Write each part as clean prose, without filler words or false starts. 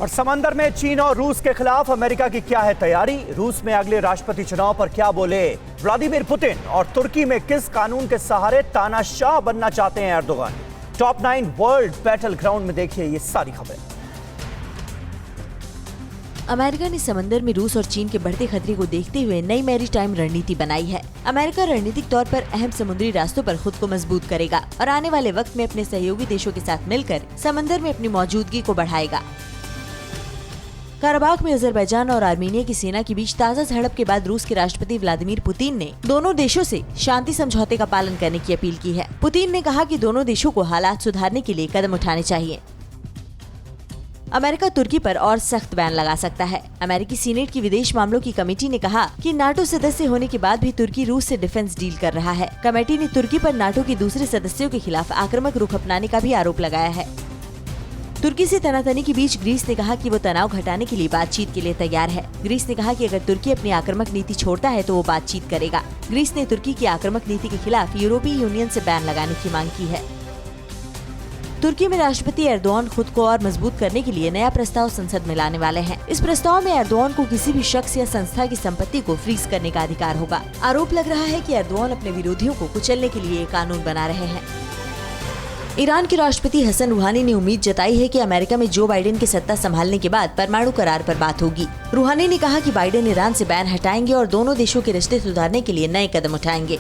और समंदर में चीन और रूस के खिलाफ अमेरिका की क्या है तैयारी? रूस में अगले राष्ट्रपति चुनाव पर क्या बोले व्लादिमीर पुतिन? और तुर्की में किस कानून के सहारे तानाशाह बनना चाहते हैं Erdogan? Top 9 world battle ground में देखिए ये सारी खबरें। अमेरिका ने समंदर में रूस और चीन के बढ़ते खतरे को देखते हुए नई मैरीटाइम रणनीति बनाई है। अमेरिका रणनीतिक तौर पर अहम समुद्री रास्तों पर खुद को मजबूत करेगा और आने वाले वक्त में अपने सहयोगी देशों के साथ मिलकर समंदर में अपनी मौजूदगी को बढ़ाएगा। कराबाख में अजरबैजान और आर्मीनिया की सेना के बीच ताज़ा झड़प के बाद रूस के राष्ट्रपति व्लादिमीर पुतिन ने दोनों देशों से शांति समझौते का पालन करने की अपील की है। पुतिन ने कहा कि दोनों देशों को हालात सुधारने के लिए कदम उठाने चाहिए। अमेरिका तुर्की पर और सख्त बैन लगा सकता है। अमेरिकी सीनेट की विदेश मामलों की कमेटी ने कहा कि नाटो सदस्य होने के बाद भी तुर्की रूस से डिफेंस डील कर रहा है। कमेटी ने तुर्की पर नाटो के दूसरे सदस्यों के खिलाफ आक्रामक रुख अपनाने का भी आरोप लगाया है। तुर्की से तनातनी के बीच ग्रीस ने कहा कि वो तनाव घटाने के लिए बातचीत के लिए तैयार है। ग्रीस ने कहा कि अगर तुर्की अपनी आक्रामक नीति छोड़ता है तो वो बातचीत करेगा। ग्रीस ने तुर्की की आक्रामक नीति के खिलाफ यूरोपीय यूनियन से बैन लगाने की मांग की है। तुर्की में राष्ट्रपति एर्दोगान खुद को और मजबूत करने के लिए नया प्रस्ताव संसद में लाने वाले हैं। इस प्रस्ताव में एर्दोगान को किसी भी शख्स या संस्था की संपत्ति को फ्रीज करने का अधिकार होगा। आरोप लग रहा है कि एर्दोगान अपने विरोधियों को कुचलने के लिए कानून बना रहे हैं। ईरान के राष्ट्रपति हसन रूहानी ने उम्मीद जताई है कि अमेरिका में जो बाइडेन की सत्ता संभालने के बाद परमाणु करार पर बात होगी। रूहानी ने कहा कि बाइडेन ईरान से बैन हटाएंगे और दोनों देशों के रिश्ते सुधारने के लिए नए कदम उठाएंगे।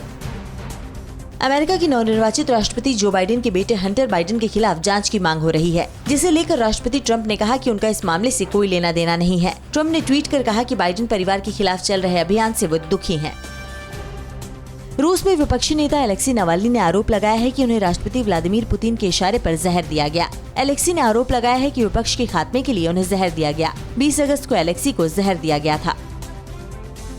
अमेरिका की नवनिर्वाचित राष्ट्रपति जो बाइडेन के बेटे हंटर बाइडेन के खिलाफ जांच की मांग हो रही है, जिसे लेकर राष्ट्रपति ट्रंप ने कहा कि उनका इस मामले से कोई लेना देना नहीं है। ट्रंप ने ट्वीट कर कहा कि बाइडेन परिवार के खिलाफ चल रहे अभियान से वो दुखी हैं। रूस में विपक्षी नेता अलेक्सी नावाल्नी ने आरोप लगाया है कि उन्हें राष्ट्रपति व्लादिमीर पुतिन के इशारे पर जहर दिया गया। अलेक्सी ने आरोप लगाया है कि विपक्ष के खात्मे के लिए उन्हें जहर दिया गया। 20 अगस्त को अलेक्सी को जहर दिया गया था।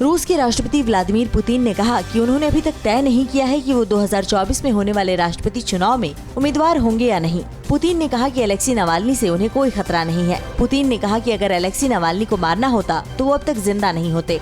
रूस के राष्ट्रपति व्लादिमीर पुतिन ने कहा कि उन्होंने अभी तक तय नहीं किया है कि वो 2024 में होने वाले राष्ट्रपति चुनाव में उम्मीदवार होंगे या नहीं। पुतिन ने कहा कि अलेक्सी नावाल्नी से उन्हें कोई खतरा नहीं है। पुतिन ने कहा कि अगर अलेक्सी नावाल्नी को मारना होता तो वो अब तक जिंदा नहीं होते।